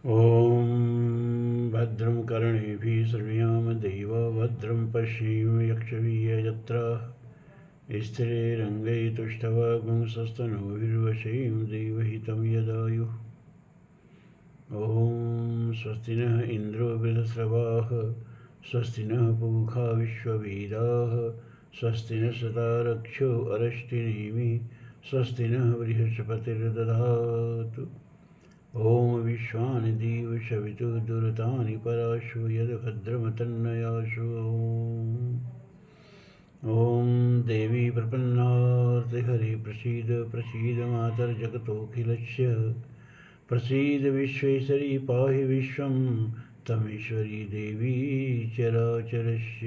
ॐ भद्रं कर्णेभिः शृणुयाम देवा भद्रं पश्येम यक्षवीर्यजत्राः स्थिरैरङ्गैस्तुष्टवागुंसस्तनूभिर्वशेम देवहितं यदायुः। ॐ स्वस्ति नः इन्द्रो वृधस्रवाः स्वस्ति नः पूषा विश्ववेदाः स्वस्ति नः सदारक्षो अरष्टिनेमिः स्वस्ति नः बृहस्पतिर्दधातु। ॐ विश्वानि देव शवितुः दुरितानि पराशु यद्भद्रमतन्नयाशु। ॐ देवी प्रपन्नार्तिहरे प्रसीद प्रसीद मातर्जगतोऽखिलस्य प्रसीद विश्वेश्वरी पाहि विश्वं तमेश्वरी देवी चराचरस्य।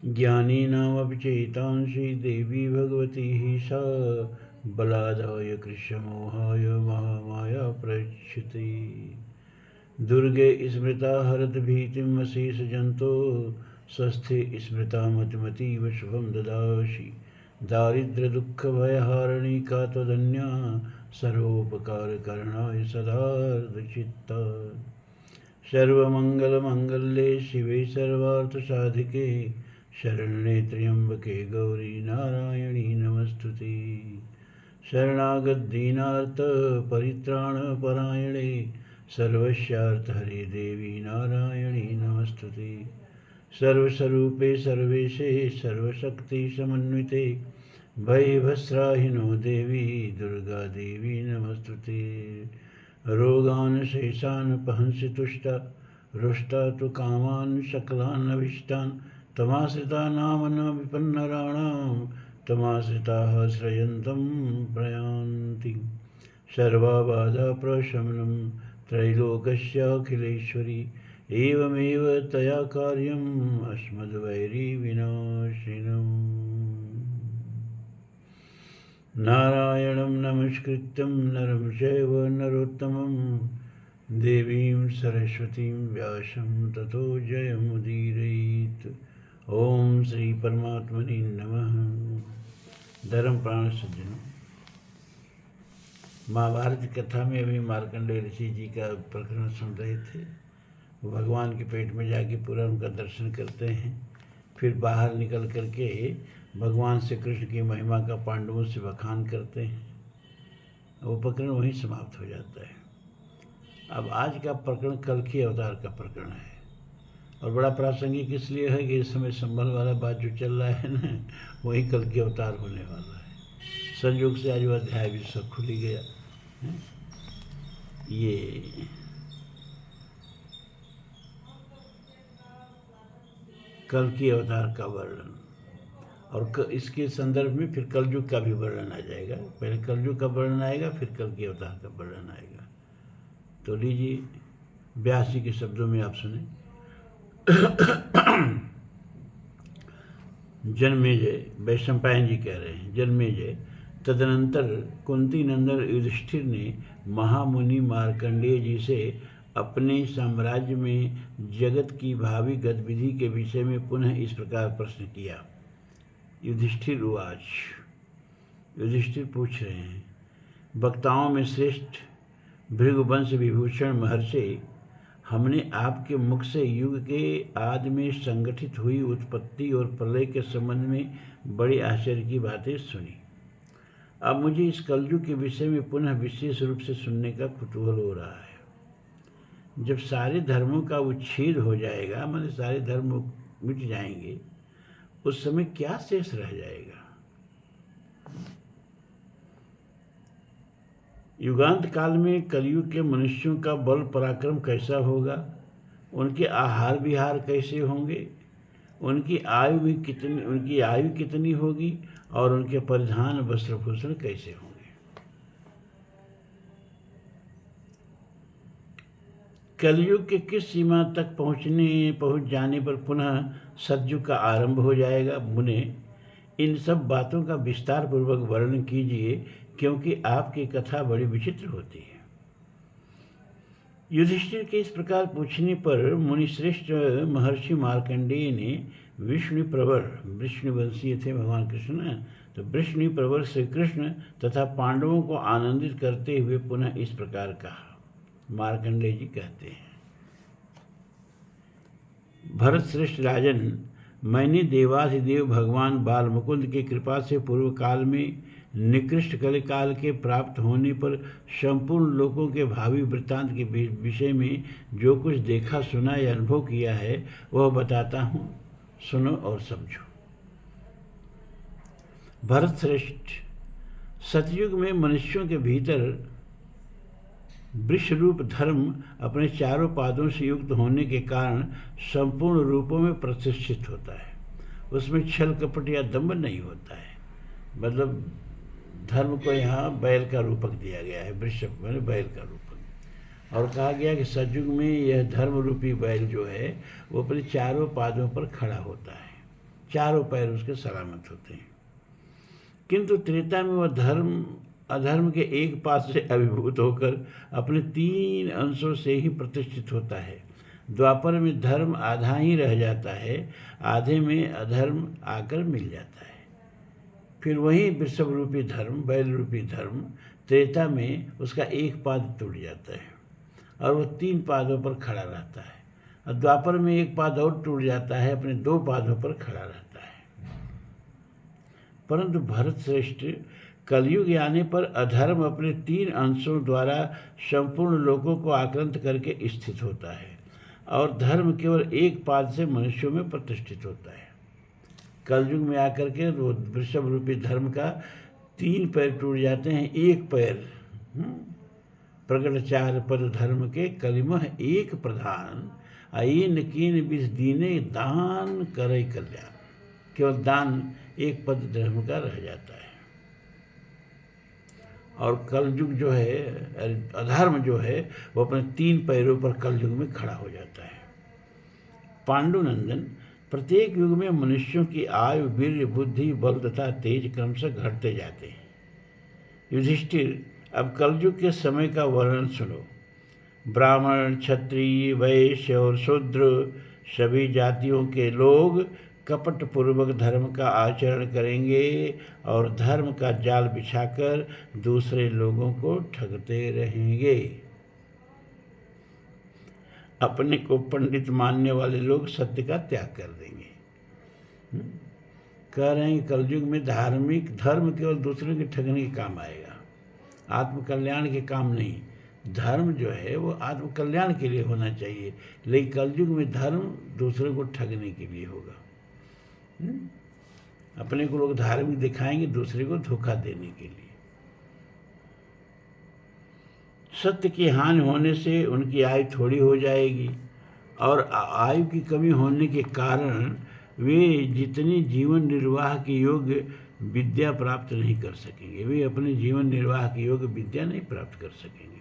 ज्ञानिनामपि चेतांसि देवी भगवती सा बलादाय कृष्णमोहाय महामाया प्रच्छति। दुर्गे स्मृता हरत भीतिं अशेष जंतो स्वस्थे स्मृता मतिमतीव शुभं ददासि। दारिद्र्य दुःख भयहारिणी का त्वदन्या सर्वोपकार करणाय सदार्धचित्ता। सर्वमंगलमंगल्ये शिवे सर्वार्थसाधिके शरण्ये त्र्यंबके गौरी नारायणी नमस्तुते। शरणागत परित्राणपरायणे सर्वस्यार्थहरे देवी नारायणी नमस्तुते। सर्वस्वरूपे सर्वेशे सर्वशक्तिसमन्विते भयभस्त्राहिनो देवी दुर्गा देवी नमस्तुते। रोगान् शेषान् पहंसि तुष्टा रुष्टा तु कामान् सकलान् अभीष्टान् तमाश्रिता नाम न विपन्नराणां तमाश्रिताः श्रयन्तं प्रयान्ति। सर्वबाधाप्रशमनं त्रैलोक्यस्याखिलेश्वरी एवमेव तया कार्यम् अस्मद्वैरिविनाशिनम्। नारायणं नमस्कृत्यं नरं चैव नरोत्तमं देवीं सरस्वतीं व्यासं ततो जयमुदीरयेत्। ओम श्री परमात्मने नमः। धर्म प्राण सज्जनों, महाभारत की कथा में अभी मार्कंडेय ऋषि जी का प्रकरण सुन रहे थे। वो भगवान के पेट में जाके पूरा उनका दर्शन करते हैं, फिर बाहर निकल करके भगवान श्री कृष्ण की महिमा का पांडवों से बखान करते हैं। वो प्रकरण वहीं समाप्त हो जाता है। अब आज का प्रकरण कल की अवतार का प्रकरण है और बड़ा प्रासंगिक इसलिए है कि इस समय संभल वाला बात जो चल रहा है ना, वही कल की अवतार होने वाला है। संयोग से आज वह अध्याय भी सब खुल ही गया है। ये कल की अवतार का वर्णन और इसके संदर्भ में फिर कलयुग का भी वर्णन आ जाएगा। पहले कलयुग का वर्णन आएगा, फिर कल की अवतार का वर्णन आएगा। तो लीजिए व्यास जी के शब्दों में आप सुने। जन्मेजय, वैशंपायन जी कह रहे हैं, जन्मेजय तदनंतर कुंती नंदन युधिष्ठिर ने महामुनि मार्कंडेय जी से अपने साम्राज्य में जगत की भावी गतिविधि के विषय में पुनः इस प्रकार प्रश्न किया। युधिष्ठिर उवाच, युधिष्ठिर पूछ रहे हैं, वक्ताओं में श्रेष्ठ भृगुवंश विभूषण महर्षि, हमने आपके मुख से युग के आदि में संगठित हुई उत्पत्ति और प्रलय के संबंध में बड़ी आश्चर्य की बातें सुनी। अब मुझे इस कलयुग के विषय में पुनः विशेष रूप से सुनने का कुतूहल हो रहा है। जब सारे धर्मों का उच्छेद हो जाएगा, माने सारे धर्म मिट जाएंगे, उस समय क्या शेष रह जाएगा? युगांत काल में कलयुग के मनुष्यों का बल पराक्रम कैसा होगा, उनके आहार विहार कैसे होंगे, उनकी आयु कितनी होगी और उनके परिधान वस्त्रभूषण कैसे होंगे। कलयुग के किस सीमा तक पहुंच जाने पर पुनः सतयुग का आरंभ हो जाएगा। मुने, इन सब बातों का विस्तार पूर्वक वर्णन कीजिए, क्योंकि आपकी कथा बड़ी विचित्र होती है। युधिष्ठिर के इस प्रकार पूछने पर मुनिश्रेष्ठ महर्षि मार्कंडेय ने विष्णु प्रवर, विष्णुवंशीय थे भगवान कृष्ण, तो विष्णु प्रवर श्री कृष्ण तथा पांडवों को आनंदित करते हुए पुनः इस प्रकार कहा। मार्कंडेय जी कहते हैं, भरत श्रेष्ठ राजन, मैंने देवाधिदेव भगवान बाल मुकुंद की कृपा से पूर्व काल में निकृष्ट कलिकाल के प्राप्त होने पर संपूर्ण लोगों के भावी वृत्तांत के विषय में जो कुछ देखा सुना या अनुभव किया है वह बताता हूँ, सुनो और समझो। भरत श्रेष्ठ, सतयुग में मनुष्यों के भीतर वृक्ष रूप धर्म अपने चारों पादों से युक्त होने के कारण संपूर्ण रूपों में प्रतिष्ठित होता है। उसमें छल कपट या दंभ नहीं होता है। मतलब धर्म को यहाँ बैल का रूपक दिया गया है, वृक्ष मैंने बैल का रूपक, और कहा गया कि सतयुग में यह धर्म रूपी बैल जो है वो अपने चारों पादों पर खड़ा होता है, चारों पैर उसके सलामत होते हैं। किंतु त्रेता में वह धर्म अधर्म के एक पाद से अभिभूत होकर अपने 3 अंशों से ही प्रतिष्ठित होता है। द्वापर में धर्म आधा ही रह जाता है, आधे में अधर्म आकर मिल जाता है। फिर वही वृषभ रूपी धर्म, बैल रूपी धर्म, त्रेता में उसका एक पाद टूट जाता है और वह 3 पादों पर खड़ा रहता है। और द्वापर में एक पाद और टूट जाता है, अपने 2 पादों पर खड़ा रहता है। परंतु भरत श्रेष्ठ, कलयुग आने पर अधर्म अपने 3 अंशों द्वारा संपूर्ण लोगों को आक्रांत करके स्थित होता है और धर्म केवल एक पाद से मनुष्यों में प्रतिष्ठित होता है। कलयुग में आकर के वो वृषभ रूपी धर्म का 3 पैर टूट जाते हैं, एक पैर प्रकट 4 पद धर्म के कलिमह एक प्रधान, आईन कीन बिस दीने दान करे कल्याण। केवल दान एक पद धर्म का रह जाता है। और कलयुग जो है, अधर्म जो है, वो अपने 3 पैरों पर कलयुग में खड़ा हो जाता है। पांडुनंदन, प्रत्येक युग में मनुष्यों की आयु, वीर्य, बुद्धि, बल तथा तेज क्रमशः घटते जाते हैं। युधिष्ठिर, अब कलयुग के समय का वर्णन सुनो। ब्राह्मण, क्षत्रिय, वैश्य और शूद्र सभी जातियों के लोग कपट पूर्वक धर्म का आचरण करेंगे और धर्म का जाल बिछाकर दूसरे लोगों को ठगते रहेंगे। अपने को पंडित मानने वाले लोग सत्य का त्याग कर देंगे। कह रहे हैं कलयुग में धार्मिक धर्म केवल दूसरों के ठगने के काम आएगा, आत्मकल्याण के काम नहीं। धर्म जो है वो आत्मकल्याण के लिए होना चाहिए, लेकिन कलयुग में धर्म दूसरों को ठगने के लिए होगा। अपने को लोग धार्मिक दिखाएंगे, दूसरे को धोखा देने के लिए। सत्य की हानि होने से उनकी आयु थोड़ी हो जाएगी और आयु की कमी होने के कारण वे जितनी जीवन निर्वाह के योग्य विद्या प्राप्त नहीं कर सकेंगे, वे अपने जीवन निर्वाह के योग्य विद्या नहीं प्राप्त कर सकेंगे।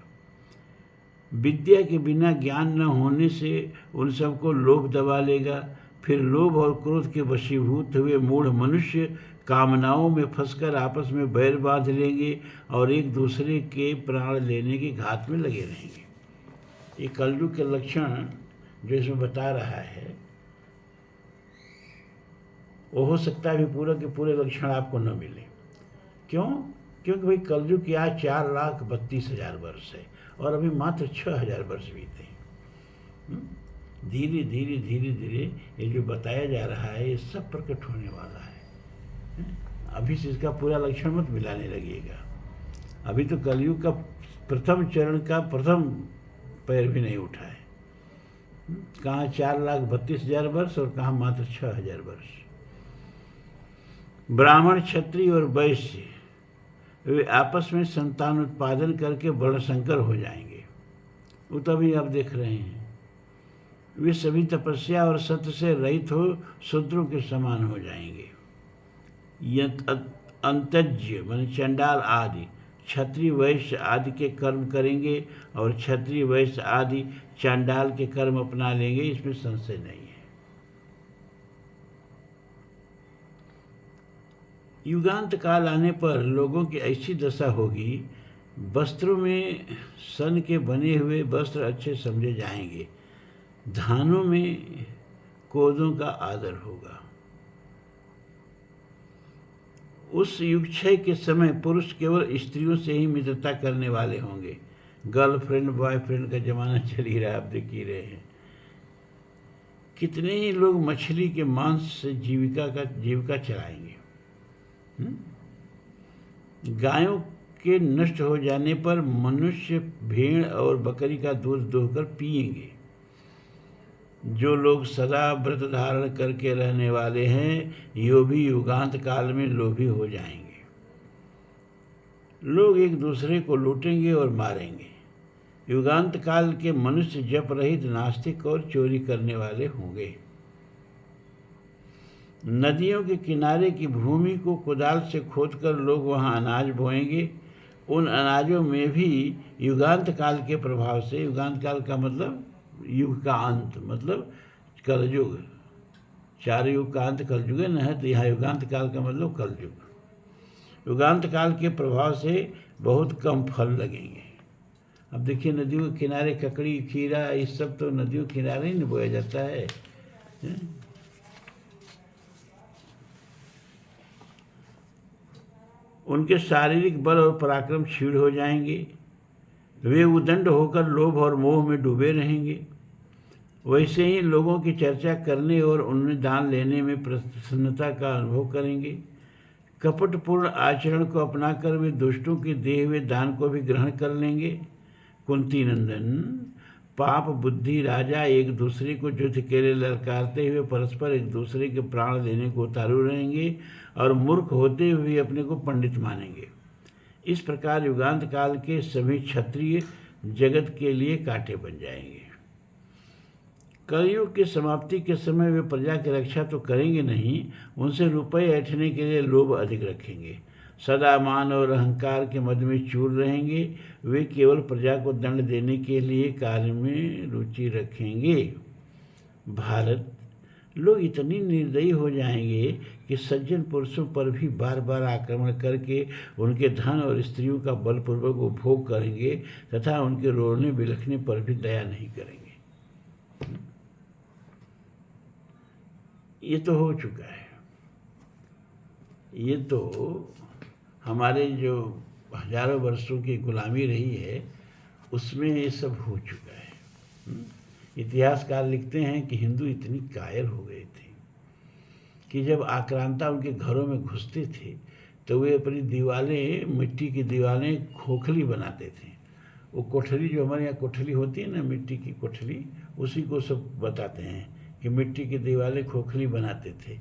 विद्या के बिना ज्ञान न होने से उन सबको लोभ दबा लेगा। फिर लोभ और क्रोध के वशीभूत हुए मूढ़ मनुष्य कामनाओं में फंसकर आपस में बैर बांध लेंगे और एक दूसरे के प्राण लेने की घात में लगे रहेंगे। ये कलयुग के लक्षण जो इसमें बता रहा है, वो हो सकता है भी पूरा के पूरे लक्षण आपको न मिले। क्यों? क्योंकि भाई कलयुग की आज 4,32,000 वर्ष है और अभी मात्र 6,000 वर्ष बीते। धीरे धीरे धीरे धीरे ये जो बताया जा रहा है ये सब प्रकट होने वाला है। अभी से इसका पूरा लक्षण मत मिलाने लगिएगा। अभी तो कलयुग का प्रथम चरण का प्रथम पैर भी नहीं उठा है। कहाँ 4,32,000 वर्ष और कहाँ मात्र 6,000 वर्ष। ब्राह्मण, क्षत्रिय और वैश्य वे आपस में संतान उत्पादन करके वर्णशंकर हो जाएंगे। वो तभी आप देख रहे हैं। वे सभी तपस्या और सत्य से रहित हो शूद्रों के समान हो जाएंगे। अंतज्य माने चंडाल आदि क्षत्रिय वैश्य आदि के कर्म करेंगे और क्षत्रिय वैश्य आदि चांडाल के कर्म अपना लेंगे, इसमें संशय नहीं है। युगांत काल आने पर लोगों की ऐसी दशा होगी, वस्त्रों में सन के बने हुए वस्त्र अच्छे समझे जाएंगे, धानों में कोदों का आदर होगा। उस युगक्षय के समय पुरुष केवल स्त्रियों से ही मित्रता करने वाले होंगे, गर्लफ्रेंड बॉयफ्रेंड का ज़माना चल ही रहा है, आप देख ही रहे हैं। कितने ही लोग मछली के मांस से जीविका चलाएंगे। गायों के नष्ट हो जाने पर मनुष्य भेड़ और बकरी का दूध दोहकर पिएंगे। जो लोग सदा व्रत धारण करके रहने वाले हैं, यो भी युगांत काल में लोभी हो जाएंगे। लोग एक दूसरे को लूटेंगे और मारेंगे। युगांत काल के मनुष्य जप रहित, नास्तिक और चोरी करने वाले होंगे। नदियों के किनारे की भूमि को कुदाल से खोदकर लोग वहां अनाज बोएंगे। उन अनाजों में भी युगांत काल के प्रभाव से, युगांत काल का मतलब युग का अंत, मतलब कलयुग, 4 युग का अंत कलयुग है न, तो यहाँ युगांत काल का मतलब कलयुग। युगांत काल के प्रभाव से बहुत कम फल लगेंगे। अब देखिए, नदियों के किनारे ककड़ी, खीरा, इस सब तो नदियों के किनारे ही न बोया जाता है। उनके शारीरिक बल और पराक्रम क्षीण हो जाएंगे। वे उदंड होकर लोभ और मोह में डूबे रहेंगे। वैसे ही लोगों की चर्चा करने और उनमें दान लेने में प्रसन्नता का अनुभव करेंगे। कपटपूर्ण आचरण को अपनाकर वे दुष्टों के दिए हुए दान को भी ग्रहण कर लेंगे। कुंती नंदन, पाप बुद्धि राजा एक दूसरे को युद्ध के लिए ललकारते हुए परस्पर एक दूसरे के प्राण लेने को उतारू रहेंगे और मूर्ख होते हुए अपने को पंडित मानेंगे। इस प्रकार युगांत काल के सभी क्षत्रिय जगत के लिए कांटे बन जाएंगे। कलयुग की समाप्ति के समय वे प्रजा की रक्षा तो करेंगे नहीं, उनसे रुपए ऐंठने के लिए लोभ अधिक रखेंगे। सदा मान और अहंकार के मद में चूर रहेंगे। वे केवल प्रजा को दंड देने के लिए कार्य में रुचि रखेंगे। भारत, लोग इतनी निर्दयी हो जाएंगे कि सज्जन पुरुषों पर भी बार बार आक्रमण करके उनके धन और स्त्रियों का बलपूर्वक उपभोग करेंगे तथा उनके रोने बिलखने पर भी दया नहीं करेंगे। ये तो हो चुका है। ये तो हमारे जो हजारों वर्षों की गुलामी रही है, उसमें ये सब हो चुका है। इतिहासकार लिखते हैं कि हिंदू इतनी कायर हो गए थे कि जब आक्रांता उनके घरों में घुसते थे तो वे अपनी दीवारें, मिट्टी की दीवारें खोखली बनाते थे। वो कोठली जो हमारे यहाँ कोठली होती है ना, मिट्टी की कोठली, उसी को सब बताते हैं कि मिट्टी की दीवारें खोखली बनाते थे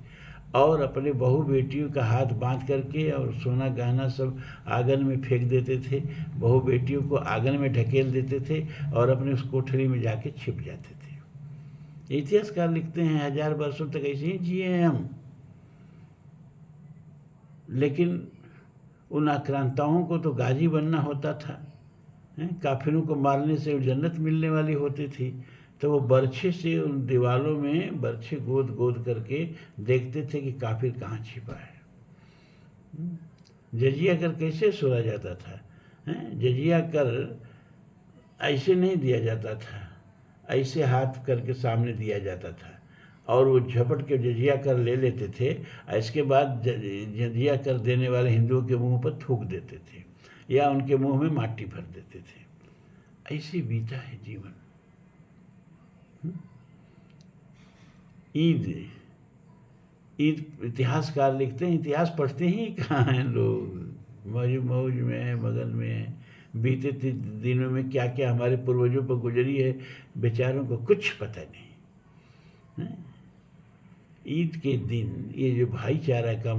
और अपने बहू बेटियों का हाथ बांध करके और सोना गहना सब आंगन में फेंक देते थे। बहू बेटियों को आंगन में ढकेल देते थे और अपने उस कोठरी में जाके छिप जाते थे। इतिहासकार लिखते हैं 1000 वर्षों तक ऐसे ही जिए हैं हम। लेकिन उन आक्रांताओं को तो गाजी बनना होता था। काफिरों को मारने से जन्नत मिलने वाली होती थी। तो वो बर्छे से उन दीवालों में बर्छे गोद गोद करके देखते थे कि काफिर कहाँ छिपा है। जजिया कर कैसे सोया जाता था? जजिया कर ऐसे नहीं दिया जाता था, ऐसे हाथ करके सामने दिया जाता था और वो झपट के जजिया कर ले लेते थे। इसके बाद जजिया कर देने वाले हिंदुओं के मुंह पर थूक देते थे या उनके मुंह में माटी भर देते थे। ऐसे बीता है जीवन। ईद इतिहासकार लिखते हैं, इतिहास पढ़ते ही कहाँ हैं लोग, मौज में है, मगन में है। बीते दिनों में क्या क्या हमारे पूर्वजों पर गुजरी है, बेचारों को कुछ पता नहीं। ईद के दिन ये जो भाईचारा का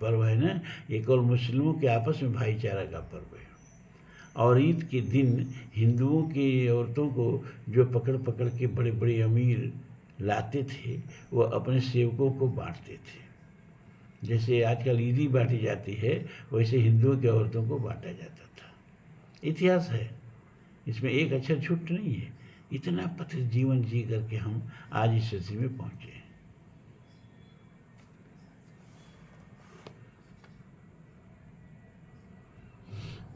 पर्व है ना, ये केवल मुस्लिमों के आपस में भाईचारा का पर्व है। और ईद के दिन हिंदुओं की औरतों को जो पकड़ पकड़ के बड़े बड़े अमीर लाते थे, वो अपने सेवकों को बांटते थे। जैसे आजकल ईदी बांटी जाती है, वैसे हिंदुओं की औरतों को बांटा जाता था। इतिहास है, इसमें एक अक्षर झूठ नहीं है। इतना पथ जीवन जी करके हम आज इस स्थिति में पहुंचे।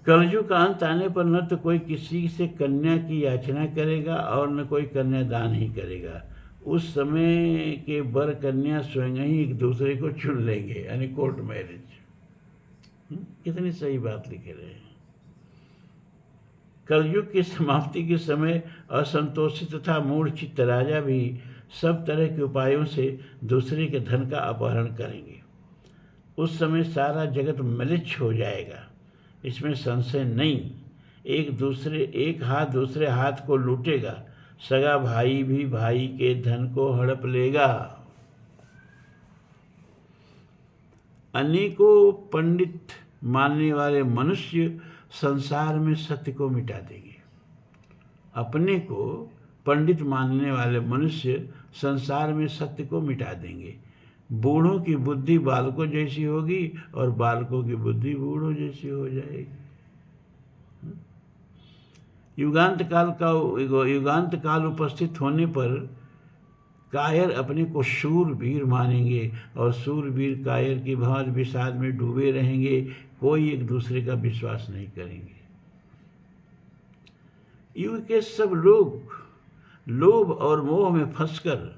कलयुग का अंत आने पर न तो कोई किसी से कन्या की याचना करेगा और न कोई कन्यादान ही करेगा। उस समय के वर कन्या स्वयं ही एक दूसरे को चुन लेंगे, यानी कोर्ट मैरिज। कितनी सही बात लिखे रहे हैं। कलयुग की समाप्ति के समय असंतोषित तथा मूढ़ चित्त राजा भी सब तरह के उपायों से दूसरे के धन का अपहरण करेंगे। उस समय सारा जगत म्लेच्छ हो जाएगा, इसमें संशय नहीं। एक हाथ दूसरे हाथ को लूटेगा, सगा भाई भी भाई के धन को हड़प लेगा। अनेकों पंडित मानने वाले मनुष्य संसार में सत्य को मिटा देंगे। अपने को पंडित मानने वाले मनुष्य संसार में सत्य को मिटा देंगे। बूढ़ों की बुद्धि बालकों जैसी होगी और बालकों की बुद्धि बूढ़ों जैसी हो जाएगी। युगांत काल उपस्थित होने पर कायर अपने को शूरवीर मानेंगे और शूरवीर कायर की भांति विषाद में डूबे रहेंगे। कोई एक दूसरे का विश्वास नहीं करेंगे। युग के सब लोग लोभ और मोह में फंसकर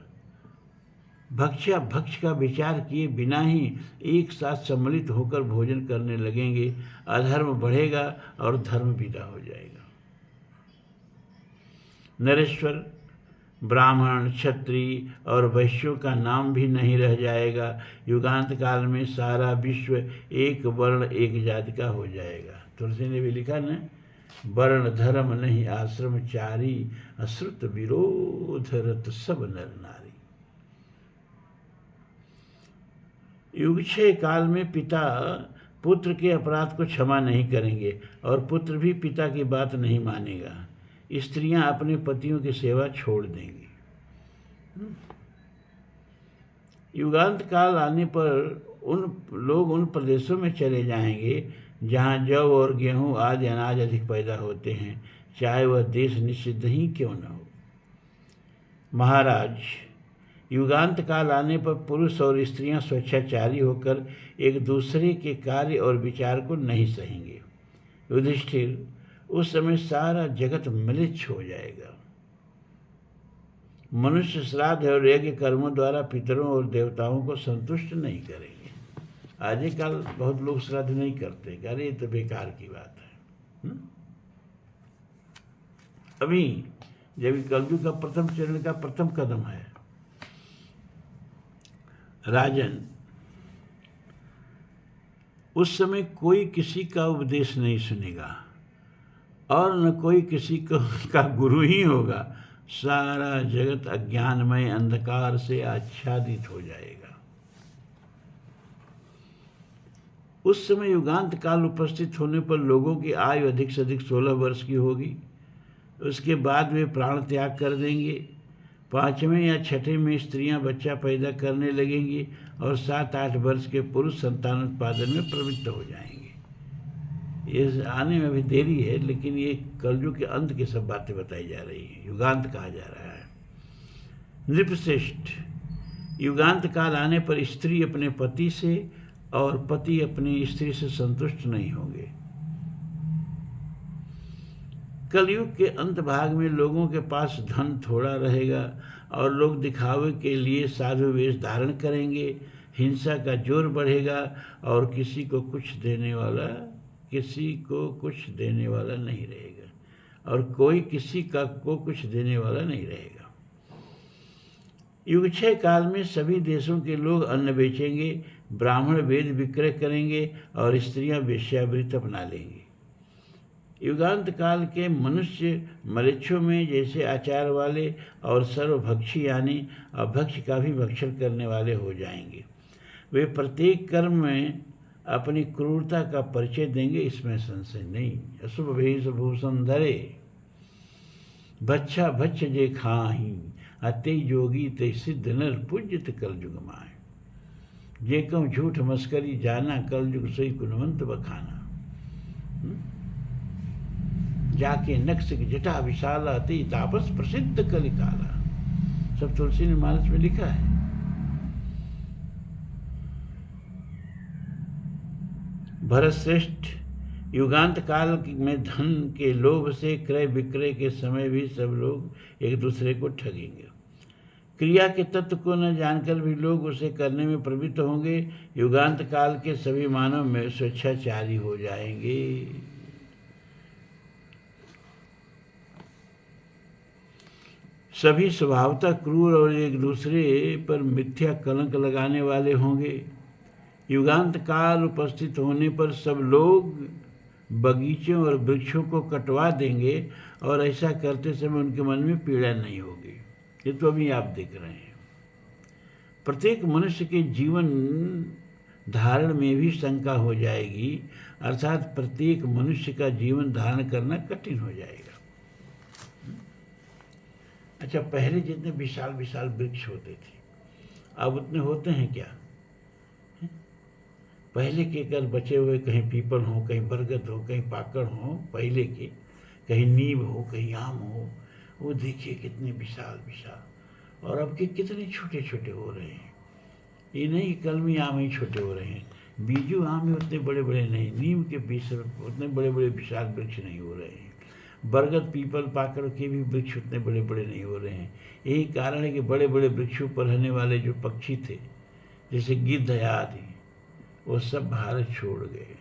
भक्ष का विचार किए बिना ही एक साथ सम्मिलित होकर भोजन करने लगेंगे। अधर्म बढ़ेगा और धर्म विदा हो जाएगा। नरेश्वर, ब्राह्मण, क्षत्रिय और वैश्यों का नाम भी नहीं रह जाएगा। युगांत काल में सारा विश्व एक वर्ण एक जाति का हो जाएगा। तुलसी ने भी लिखा न, वर्ण धर्म नहीं आश्रम चारी, अश्रुत विरोध रत सब नर नारी। युगक्षय काल में पिता पुत्र के अपराध को क्षमा नहीं करेंगे और पुत्र भी पिता की बात नहीं मानेगा। स्त्रियां अपने पतियों की सेवा छोड़ देंगी। युगांत काल आने पर लोग उन प्रदेशों में चले जाएंगे जहां जौ और गेहूं आदि अनाज अधिक पैदा होते हैं, चाहे वह देश निषिद्ध ही क्यों न हो। महाराज, युगांत काल आने पर पुरुष और स्त्रियां स्वेच्छाचारी होकर एक दूसरे के कार्य और विचार को नहीं सहेंगे। युधिष्ठिर, उस समय सारा जगत म्लेच्छ हो जाएगा। मनुष्य श्राद्ध और यज्ञ कर्मों द्वारा पितरों और देवताओं को संतुष्ट नहीं करेंगे। आजकल बहुत लोग श्राद्ध नहीं करते, अरे ये तो बेकार की बात है। अभी जब कलयुग का प्रथम चरण का प्रथम कदम है। राजन, उस समय कोई किसी का उपदेश नहीं सुनेगा और न कोई किसी का गुरु ही होगा। सारा जगत अज्ञानमय अंधकार से आच्छादित हो जाएगा। उस समय युगांत काल उपस्थित होने पर लोगों की आयु अधिक से अधिक 16 वर्ष की होगी। उसके बाद वे प्राण त्याग कर देंगे। 5वें या 6ठे में स्त्रियां बच्चा पैदा करने लगेंगी और 7-8 वर्ष के पुरुष संतानोत्पादन में प्रवृत्त हो जाएंगे। ये आने में भी देरी है, लेकिन ये कलयुग के अंत की सब बातें बताई जा रही हैं। युगांत कहा जा रहा है। नृपश्रेष्ठ, युगांत काल आने पर स्त्री अपने पति से और पति अपनी स्त्री से संतुष्ट नहीं होंगे। कलयुग के अंत भाग में लोगों के पास धन थोड़ा रहेगा और लोग दिखावे के लिए साधु वेश धारण करेंगे। हिंसा का जोर बढ़ेगा और किसी को कुछ देने वाला नहीं रहेगा और कोई किसी को कुछ देने वाला नहीं रहेगा। युगक्षय काल में सभी देशों के लोग अन्न बेचेंगे, ब्राह्मण वेद विक्रय करेंगे और स्त्रियां वेश्यावृत्ति अपना लेंगी। युगांत काल के मनुष्य मलेच्छों में जैसे आचार वाले और सर्वभक्षी यानी अभक्ष का भी भक्षण करने वाले हो जाएंगे। वे प्रत्येक कर्म में अपनी क्रूरता का परिचय देंगे, इसमें संशय नहीं। अशुभ भेष भूषण धरे, भच्छा भच्छ जे खाही, अते योगी ते सिद्ध नर पूज्यत कलयुग माय। जे कहूँ झूठ मस्करी जाना, कलयुग सोई गुणवंत बखाना। जाके नक्श जटा विशाला, अति तापस प्रसिद्ध कलिकाला। सब तुलसी ने मानस में लिखा है। भरतश्रेष्ठ, युगांत काल में धन के लोभ से क्रय विक्रय के समय भी सब लोग एक दूसरे को ठगेंगे। क्रिया के तत्व को न जानकर भी लोग उसे करने में प्रवृत्त होंगे। युगांत काल के सभी मानव में स्वेच्छाचारी हो जाएंगे। सभी स्वभावतः क्रूर और एक दूसरे पर मिथ्या कलंक लगाने वाले होंगे। युगांत काल उपस्थित होने पर सब लोग बगीचों और वृक्षों को कटवा देंगे और ऐसा करते समय उनके मन में पीड़ा नहीं होगी। ये तो अभी आप देख रहे हैं। प्रत्येक मनुष्य के जीवन धारण में भी शंका हो जाएगी, अर्थात प्रत्येक मनुष्य का जीवन धारण करना कठिन हो जाएगा। अच्छा, पहले जितने विशाल विशाल वृक्ष होते थे, अब उतने होते हैं क्या? पहले के कर बचे हुए कहीं पीपल हो, कहीं बरगद हो, कहीं पाकड़ हो, पहले के कहीं नीम हो, कहीं आम हो, वो देखिए कितने विशाल विशाल, और अब के कितने छोटे छोटे हो रहे हैं। ये नहीं कलमी आम ही छोटे हो रहे हैं, बीजू आम ही उतने बड़े बड़े नहीं, नीम के बीज उतने बड़े बड़े विशाल वृक्ष नहीं हो रहे हैं, बरगद पीपल पाकड़ के भी वृक्ष उतने बड़े बड़े नहीं हो रहे हैं। यही कारण है कि बड़े बड़े वृक्षों पर रहने वाले जो पक्षी थे, जैसे गिद्ध आदि, वो सब भारत छोड़ गए,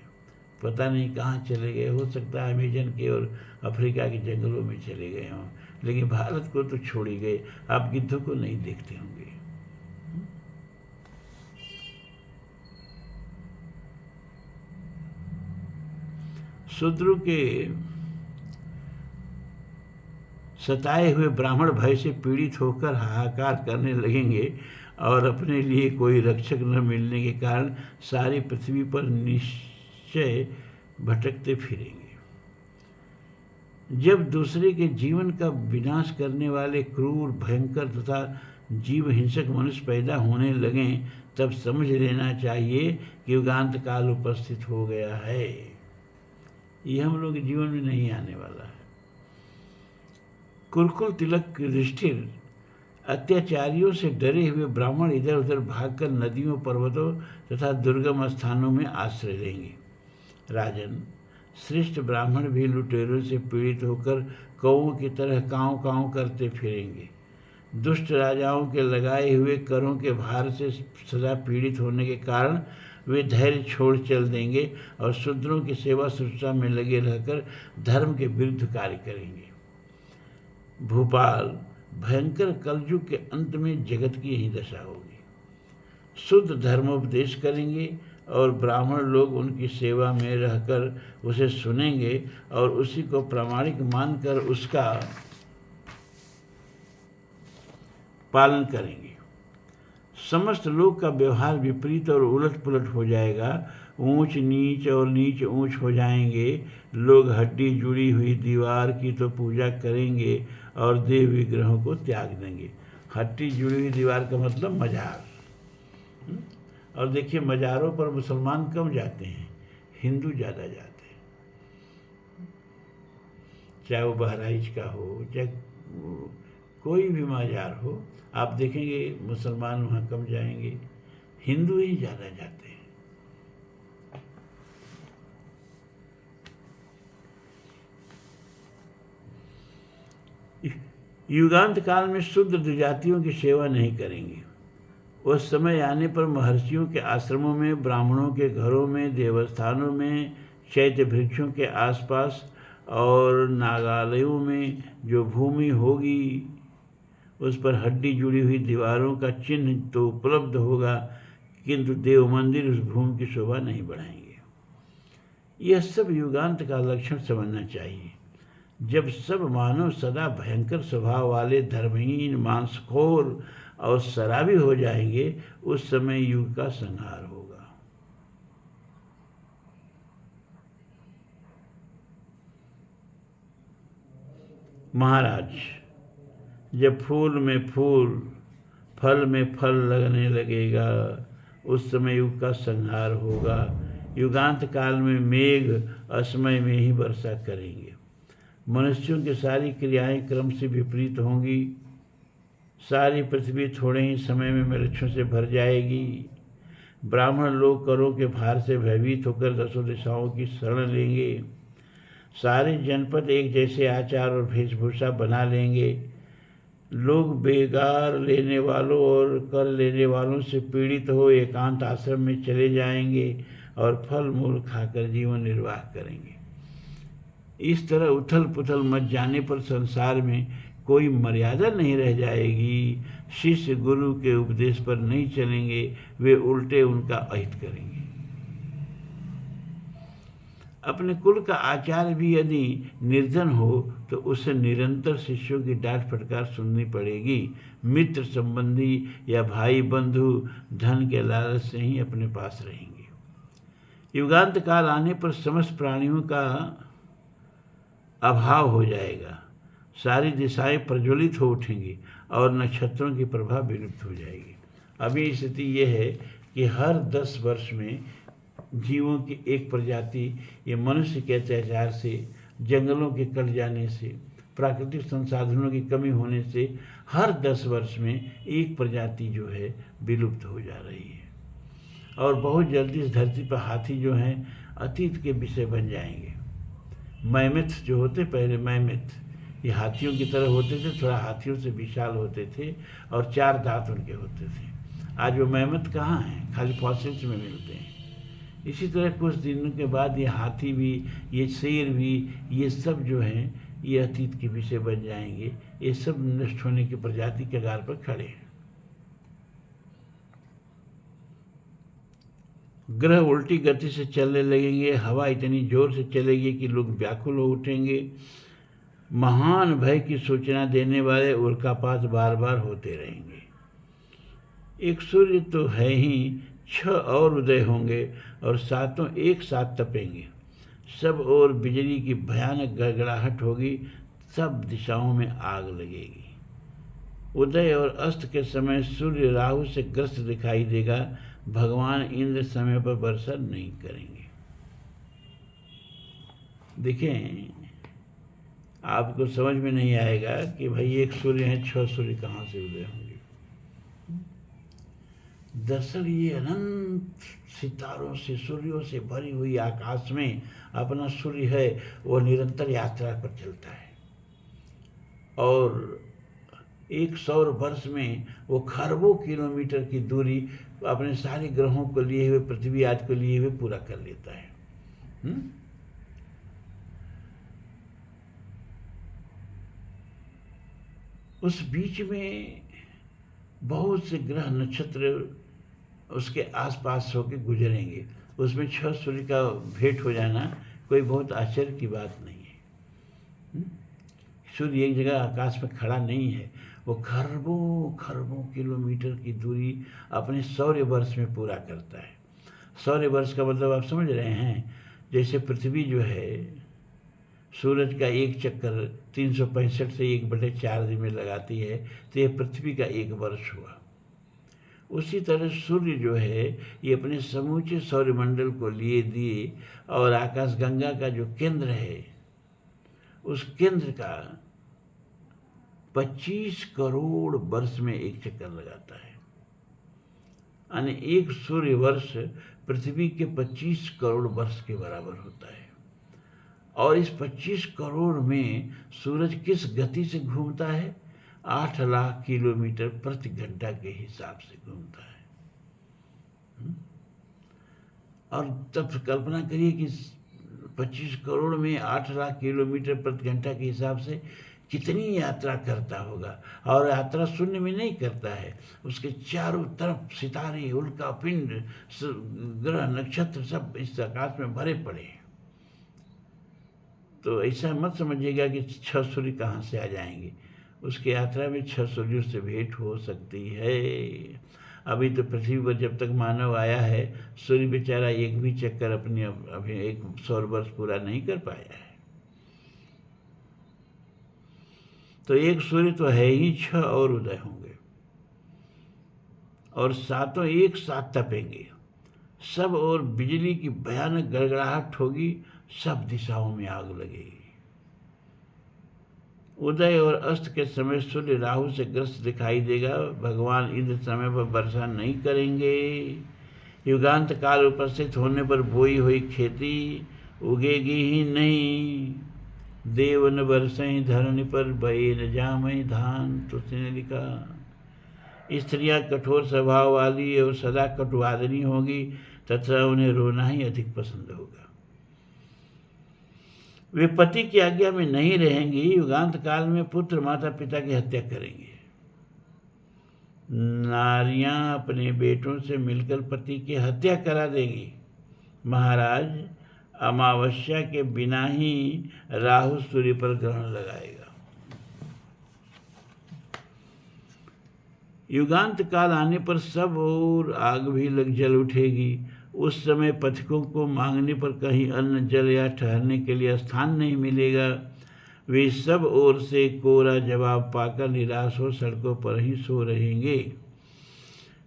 पता नहीं कहाँ चले गए। हो सकता है अमेजन के और अफ्रीका के जंगलों में चले गए हों, लेकिन भारत को तो छोड़ ही गए। आप गिद्धों को नहीं देखते होंगे। शूद्रों के सताए हुए ब्राह्मण भय से पीड़ित होकर हाहाकार करने लगेंगे और अपने लिए कोई रक्षक न मिलने के कारण सारी पृथ्वी पर निश्चय भटकते फिरेंगे। जब दूसरे के जीवन का विनाश करने वाले क्रूर, भयंकर तथा जीव हिंसक मनुष्य पैदा होने लगें, तब समझ लेना चाहिए कि युगांत काल उपस्थित हो गया है। ये हम लोग के जीवन में नहीं आने वाला है। कुरुकुल तिलक युधिष्ठिर अत्याचारियों से डरे हुए ब्राह्मण इधर उधर भागकर नदियों, पर्वतों तथा दुर्गम स्थानों में आश्रय लेंगे। राजन, श्रेष्ठ ब्राह्मण भी लुटेरों से पीड़ित होकर कौओं की तरह काँव काँव करते फिरेंगे। दुष्ट राजाओं के लगाए हुए करों के भार से सदा पीड़ित होने के कारण वे धैर्य छोड़ चल देंगे और शूद्रों की सेवा शुश्रूषा में लगे रहकर धर्म के विरुद्ध कार्य करेंगे। भोपाल, भयंकर कलयुग के अंत में जगत की यही दशा होगी। शुद्ध धर्मोपदेश करेंगे और ब्राह्मण लोग उनकी सेवा में रहकर उसे सुनेंगे और उसी को प्रामाणिक मानकर उसका पालन करेंगे। समस्त लोग का व्यवहार विपरीत और उलट पुलट हो जाएगा। ऊंच नीच और नीच ऊंच हो जाएंगे। लोग हड्डी जुड़ी हुई दीवार की तो पूजा करेंगे और देव विग्रहों को त्याग देंगे। हड्डी जुड़ी हुई दीवार का मतलब मजार। और देखिए, मजारों पर मुसलमान कम जाते हैं, हिंदू ज़्यादा जाते हैं। चाहे वो बहराइच का हो, चाहे कोई भी मजार हो, आप देखेंगे मुसलमान वहाँ कम जाएंगे, हिंदू ही ज़्यादा जाते हैं। युगांत काल में शुद्ध द्विजातियों की सेवा नहीं करेंगे। उस समय आने पर महर्षियों के आश्रमों में, ब्राह्मणों के घरों में, देवस्थानों में, चैत्य वृक्षों के आसपास और नागालयों में जो भूमि होगी उस पर हड्डी जुड़ी हुई दीवारों का चिन्ह तो उपलब्ध होगा, किंतु देव मंदिर उस भूमि की शोभा नहीं बढ़ाएंगे। यह सब युगांत का लक्षण समझना चाहिए। जब सब मानव सदा भयंकर स्वभाव वाले, धर्महीन, मांसखोर और शराबी हो जाएंगे, उस समय युग का संहार होगा। महाराज, जब फूल में फूल, फल में फल लगने लगेगा, उस समय युग का संहार होगा। युगांत काल में मेघ असमय में ही वर्षा करेंगे। मनुष्यों की सारी क्रियाएं क्रम से विपरीत होंगी। सारी पृथ्वी थोड़े ही समय में मृक्षों से भर जाएगी। ब्राह्मण लोग करों के भार से भयभीत होकर दसों दिशाओं की शरण लेंगे। सारे जनपद एक जैसे आचार और वेशभूषा बना लेंगे। लोग बेगार लेने वालों और कर लेने वालों से पीड़ित हो एकांत आश्रम में चले जाएंगे और फल मूल खाकर जीवन निर्वाह करेंगे। इस तरह उथल पुथल मच जाने पर संसार में कोई मर्यादा नहीं रह जाएगी। शिष्य गुरु के उपदेश पर नहीं चलेंगे, वे उल्टे उनका अहित करेंगे। अपने कुल का आचार्य भी यदि निर्धन हो तो उसे निरंतर शिष्यों की डांट फटकार सुननी पड़ेगी। मित्र संबंधी या भाई बंधु धन के लालच से ही अपने पास रहेंगे। युगांत काल आने पर समस्त प्राणियों का अभाव हो जाएगा, सारी दिशाएं प्रज्वलित हो उठेंगी और नक्षत्रों की प्रभा विलुप्त हो जाएगी। अभी स्थिति ये है कि हर 10 वर्ष में जीवों की एक प्रजाति ये मनुष्य के अत्याचार से, जंगलों के कट जाने से, प्राकृतिक संसाधनों की कमी होने से हर 10 वर्ष में एक प्रजाति जो है विलुप्त हो जा रही है। और बहुत जल्दी इस धरती पर हाथी जो हैं अतीत के विषय बन जाएंगे। मैमथ जो होते, पहले मैमथ ये हाथियों की तरह होते थे, थोड़ा हाथियों से विशाल होते थे और 4 दांत उनके होते थे। आज वो मैमथ कहाँ हैं, खाली फॉसिल्स में मिलते हैं। इसी तरह कुछ दिनों के बाद ये हाथी भी, ये शेर भी, ये सब जो हैं ये अतीत के विषय बन जाएंगे। ये सब नष्ट होने की प्रजाति के कगार पर खड़े हैं। ग्रह उल्टी गति से चलने लगेंगे, हवा इतनी जोर से चलेगी कि लोग व्याकुल हो उठेंगे। महान भय की सूचना देने वाले उल्कापात बार बार होते रहेंगे। एक सूर्य तो है ही, 6 और उदय होंगे और 7 एक साथ तपेंगे। सब और बिजली की भयानक गड़गड़ाहट होगी, सब दिशाओं में आग लगेगी। उदय और अस्त के समय सूर्य राहु से ग्रस्त दिखाई देगा। भगवान इंद्र समय पर वर्षा नहीं करेंगे। देखें, आपको समझ में नहीं आएगा कि भाई एक सूर्य है, 6 सूर्य कहाँ से उदय होंगे। दरअसल ये अनंत सितारों से, सूर्यों से भरी हुई आकाश में अपना सूर्य है, वो निरंतर यात्रा पर चलता है और एक सौर वर्ष में वो खरबों किलोमीटर की दूरी अपने सारे ग्रहों को लिए हुए, पृथ्वी आदि को लिए हुए पूरा कर लेता है। उस बीच में बहुत से ग्रह नक्षत्र उसके आसपास होकर गुजरेंगे। उसमें 6 सूर्य का भेंट हो जाना कोई बहुत आश्चर्य की बात नहीं है। सूर्य एक जगह आकाश में खड़ा नहीं है, वो खरबों खरबों किलोमीटर की दूरी अपने सौर्य वर्ष में पूरा करता है। सौर्य वर्ष का मतलब आप समझ रहे हैं, जैसे पृथ्वी जो है सूरज का एक चक्कर 365 से 1/4 दिन में लगाती है, तो ये पृथ्वी का एक वर्ष हुआ। उसी तरह सूर्य जो है ये अपने समूचे सौरमंडल को लिए दिए और आकाशगंगा का जो केंद्र है उस केंद्र का 25 करोड़ वर्ष में एक चक्कर लगाता है। यानी एक सूर्य वर्ष पृथ्वी के 25 करोड़ वर्ष के बराबर होता है। और इस 25 करोड़ में सूरज किस गति से घूमता है? 8 लाख किलोमीटर प्रति घंटा के हिसाब से घूमता है। और तब कल्पना करिए कि 25 करोड़ में 8 लाख किलोमीटर प्रति घंटा के हिसाब से कितनी यात्रा करता होगा। और यात्रा शून्य में नहीं करता है, उसके चारों तरफ सितारे, उल्का पिंड, ग्रह नक्षत्र सब इस आकाश में भरे पड़े हैं। तो ऐसा मत समझिएगा कि 6 सूर्य कहाँ से आ जाएंगे। उसकी यात्रा में 6 सूर्यों से भेंट हो सकती है। अभी तो पृथ्वी पर जब तक मानव आया है, सूर्य बेचारा एक भी चक्कर अपनी अभी एक सौर वर्ष पूरा नहीं कर पाया है। तो एक सूर्य तो है ही, 6 और उदय होंगे और 7 एक साथ तपेंगे। सब और बिजली की भयानक गड़गड़ाहट होगी, सब दिशाओं में आग लगेगी। उदय और अस्त के समय सूर्य राहु से ग्रस्त दिखाई देगा। भगवान इंद्र समय पर वर्षा नहीं करेंगे। युगांत काल उपस्थित होने पर बोई हुई खेती उगेगी ही नहीं। देव न बरसें धरणी पर, बहे न जामें धान। तो उसने लिखा, स्त्रियां कठोर स्वभाव वाली और सदा कटुवादिनी होगी तथा उन्हें रोना ही अधिक पसंद होगा। वे पति की आज्ञा में नहीं रहेंगी। युगांत काल में पुत्र माता पिता की हत्या करेंगे। नारियां अपने बेटों से मिलकर पति की हत्या करा देंगी। महाराज, अमावस्या के बिना ही राहु सूर्य पर ग्रहण लगाएगा। युगांत काल आने पर सब और आग भी लग जल उठेगी। उस समय पथिकों को मांगने पर कहीं अन्न जल या ठहरने के लिए स्थान नहीं मिलेगा। वे सब ओर से कोरा जवाब पाकर निराश हो सड़कों पर ही सो रहेंगे।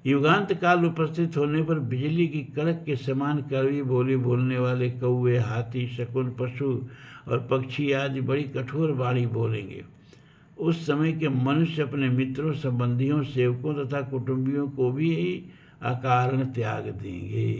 युगांत काल उपस्थित होने पर बिजली की कड़क के समान कड़वी बोली बोलने वाले कौवे, हाथी, शकुन, पशु और पक्षी आदि बड़ी कठोर वाणी बोलेंगे। उस समय के मनुष्य अपने मित्रों, संबंधियों, सेवकों तथा कुटुंबियों को भी अकारण त्याग देंगे।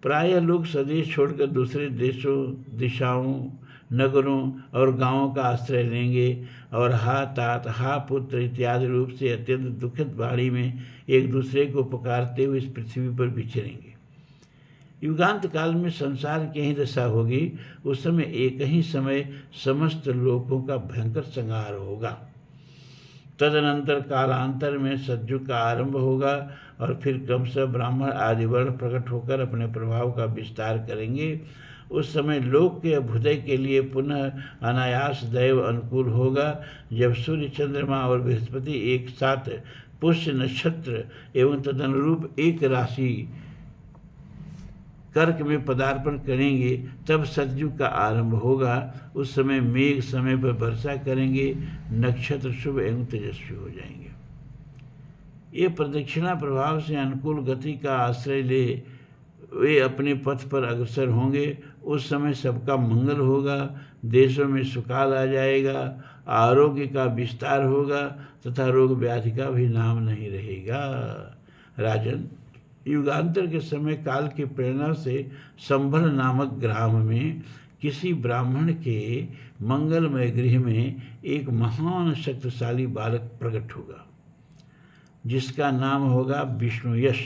प्रायः लोग स्वदेश छोड़कर दूसरे देशों, दिशाओं, नगरों और गांवों का आश्रय लेंगे और हा तात, हा पुत्र इत्यादि रूप से अत्यंत दुखित वाणी में एक दूसरे को पुकारते हुए इस पृथ्वी पर विचरेंगे। युगांत काल में संसार की ही दशा होगी। उस समय एक ही समय समस्त लोकों का भयंकर संहार होगा। तदनंतर कालांतर में सतयुग का आरंभ होगा और फिर क्रमशः ब्राह्मण आदि वर्ण प्रकट होकर अपने प्रभाव का विस्तार करेंगे। उस समय लोक के अभ्युदय के लिए पुनः अनायास दैव अनुकूल होगा, जब सूर्य, चंद्रमा और बृहस्पति एक साथ पुष्य नक्षत्र एवं तदनुरूप एक राशि कर्क में पदार्पण करेंगे। तब सतयुग का आरंभ होगा। उस समय मेघ समय पर वर्षा करेंगे, नक्षत्र शुभ एवं तेजस्वी हो जाएंगे। ये प्रदक्षिणा प्रभाव से अनुकूल गति का आश्रय ले वे अपने पथ पर अग्रसर होंगे। उस समय सबका मंगल होगा, देशों में सुकाल आ जाएगा, आरोग्य का विस्तार होगा तथा रोग व्याधि का भी नाम नहीं रहेगा। राजन, युगांतर के समय काल की प्रेरणा से संभल नामक ग्राम में किसी ब्राह्मण के मंगलमय गृह में एक महान शक्तिशाली बालक प्रकट होगा, जिसका नाम होगा विष्णुयश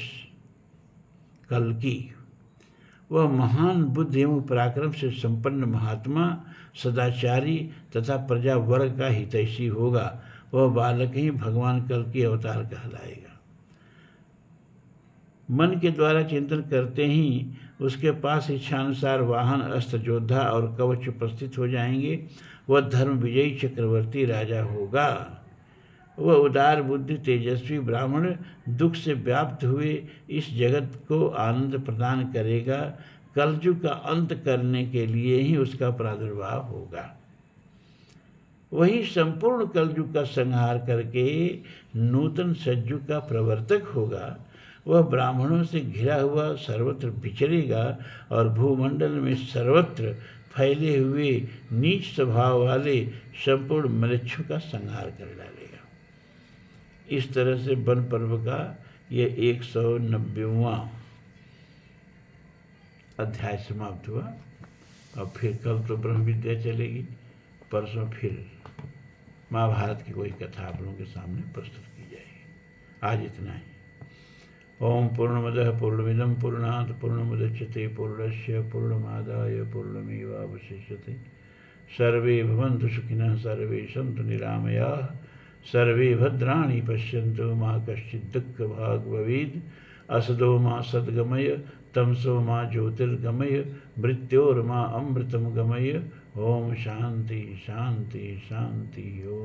कल्की। वह महान बुद्धि एवं पराक्रम से संपन्न महात्मा, सदाचारी तथा प्रजा वर्ग का हितैषी होगा। वह बालक ही भगवान कल्की अवतार कहलाएगा। मन के द्वारा चिंतन करते ही उसके पास इच्छानुसार वाहन, अस्त्र, योद्धा और कवच उपस्थित हो जाएंगे। वह धर्म विजयी चक्रवर्ती राजा होगा। वह उदार बुद्धि, तेजस्वी ब्राह्मण दुख से व्याप्त हुए इस जगत को आनंद प्रदान करेगा। कलयुग का अंत करने के लिए ही उसका प्रादुर्भाव होगा। वही संपूर्ण कलयुग का संहार करके नूतन सतयुग का प्रवर्तक होगा। वह ब्राह्मणों से घिरा हुआ सर्वत्र विचरेगा और भूमंडल में सर्वत्र फैले हुए नीच स्वभाव वाले संपूर्ण म्लेच्छों का संहार कर डालेगा। इस तरह से वन पर्व का यह 190वां अध्याय समाप्त हुआ। अब फिर कल तो ब्रह्म विद्या चलेगी, परसों फिर महाभारत की कोई कथा आप लोगों के सामने प्रस्तुत की जाएगी। आज इतना ही। ओम पूर्णमदः पूर्णमिदं पूर्णात् पूर्णमुदच्यते पूर्णस्य पूर्णमादाय पूर्णमेवावशिष्यते। सर्वे भवन्तु सुखिनः, सर्वे सन्तु निरामयाः, सर्वे भद्राणि पश्यन्तु मा कश्चित् दुःखभाग् भवेत्। असदो मा सद्गमय, तमसो मा ज्योतिर्गमय, मृत्योर्मा अमृतं गमय। ओम शांति शांति शांति। ओम।